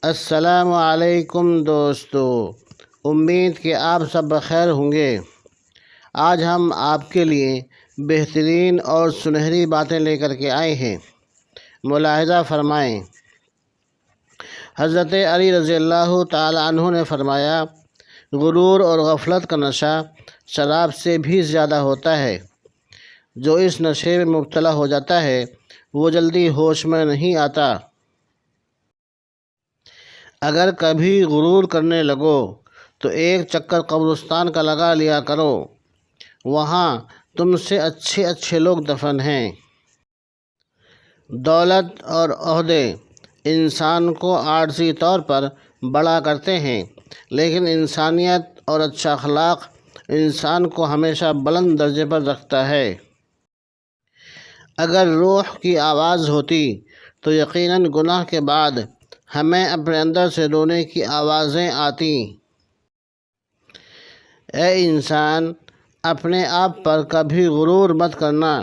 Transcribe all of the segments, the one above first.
السلام علیکم دوستو، امید کہ آپ سب بخیر ہوں گے۔ آج ہم آپ کے لیے بہترین اور سنہری باتیں لے کر کے آئے ہیں۔ ملاحظہ فرمائیں۔ حضرت علی رضی اللہ تعالی عنہ نے فرمایا، غرور اور غفلت کا نشہ شراب سے بھی زیادہ ہوتا ہے۔ جو اس نشے میں مبتلا ہو جاتا ہے وہ جلدی ہوش میں نہیں آتا۔ اگر کبھی غرور کرنے لگو تو ایک چکر قبرستان کا لگا لیا کرو، وہاں تم سے اچھے لوگ دفن ہیں۔ دولت اور عہدے انسان کو عارضی طور پر بڑا کرتے ہیں، لیکن انسانیت اور اچھا اخلاق انسان کو ہمیشہ بلند درجے پر رکھتا ہے۔ اگر روح کی آواز ہوتی تو یقیناً گناہ کے بعد ہمیں اپنے اندر سے رونے کی آوازیں آتی۔ اے انسان، اپنے آپ پر کبھی غرور مت کرنا۔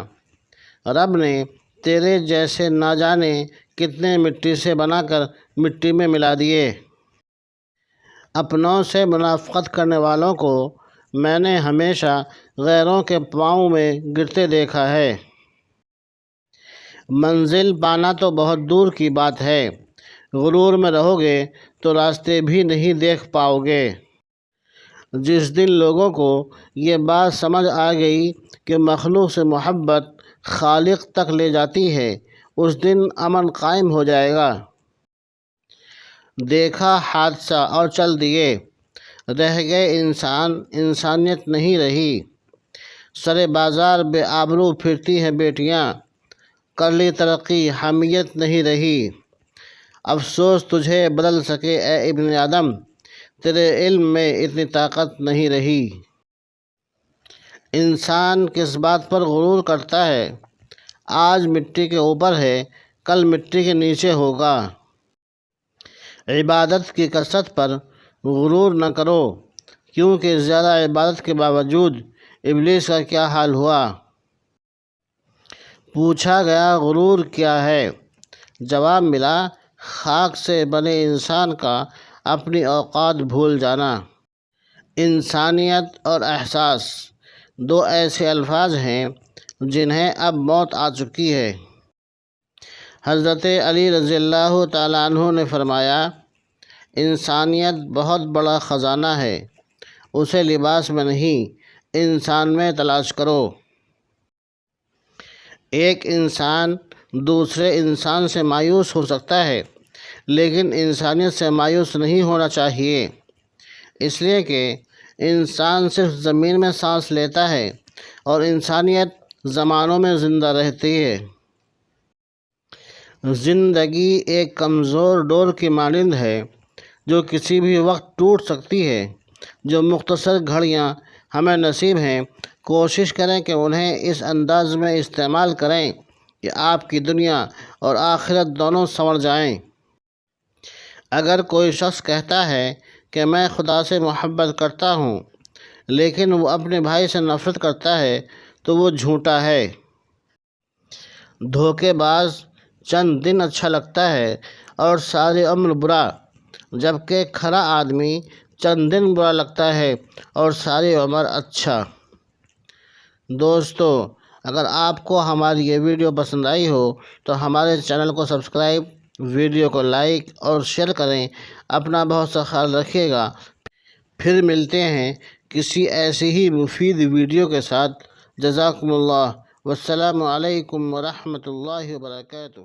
رب نے تیرے جیسے نہ جانے کتنے مٹی سے بنا کر مٹی میں ملا دیے۔ اپنوں سے منافقت کرنے والوں کو میں نے ہمیشہ غیروں کے پاؤں میں گرتے دیکھا ہے۔ منزل پانا تو بہت دور کی بات ہے، غرور میں رہو گے تو راستے بھی نہیں دیکھ پاؤ گے۔ جس دن لوگوں کو یہ بات سمجھ آ گئی کہ مخلوق سے محبت خالق تک لے جاتی ہے، اس دن امن قائم ہو جائے گا۔ دیکھا حادثہ اور چل دیے، رہ گئے انسانیت نہیں رہی۔ سرے بازار بے آبرو پھرتی ہیں بیٹیاں، کر لی ترقی حمیت نہیں رہی۔ افسوس تجھے بدل سکے اے ابن آدم، تیرے علم میں اتنی طاقت نہیں رہی۔ انسان کس بات پر غرور کرتا ہے؟ آج مٹی کے اوپر ہے، کل مٹی کے نیچے ہوگا۔ عبادت کی کثرت پر غرور نہ کرو، کیونکہ زیادہ عبادت کے باوجود ابلیس کا کیا حال ہوا۔ پوچھا گیا غرور کیا ہے؟ جواب ملا، خاک سے بنے انسان کا اپنی اوقات بھول جانا۔ انسانیت اور احساس دو ایسے الفاظ ہیں جنہیں اب موت آ چکی ہے۔ حضرت علی رضی اللہ تعالی عنہ نے فرمایا، انسانیت بہت بڑا خزانہ ہے، اسے لباس میں نہیں انسان میں تلاش کرو۔ ایک انسان دوسرے انسان سے مایوس ہو سکتا ہے، لیکن انسانیت سے مایوس نہیں ہونا چاہیے، اس لیے کہ انسان صرف زمین میں سانس لیتا ہے اور انسانیت زمانوں میں زندہ رہتی ہے۔ زندگی ایک کمزور ڈور کی مانند ہے جو کسی بھی وقت ٹوٹ سکتی ہے۔ جو مختصر گھڑیاں ہمیں نصیب ہیں، کوشش کریں کہ انہیں اس انداز میں استعمال کریں کہ آپ کی دنیا اور آخرت دونوں سنور جائیں۔ اگر کوئی شخص کہتا ہے کہ میں خدا سے محبت کرتا ہوں لیکن وہ اپنے بھائی سے نفرت کرتا ہے تو وہ جھوٹا ہے۔ دھوکے باز چند دن اچھا لگتا ہے اور ساری عمر برا، جبکہ کھرا آدمی چند دن برا لگتا ہے اور ساری عمر اچھا۔ دوستو، اگر آپ کو ہماری یہ ویڈیو پسند آئی ہو تو ہمارے چینل کو سبسکرائب، ویڈیو کو لائک اور شیئر کریں۔ اپنا بہت سا خیال رکھیے گا۔ پھر ملتے ہیں کسی ایسی ہی مفید ویڈیو کے ساتھ۔ جزاکم اللہ، والسلام علیکم ورحمۃ اللہ وبرکاتہ۔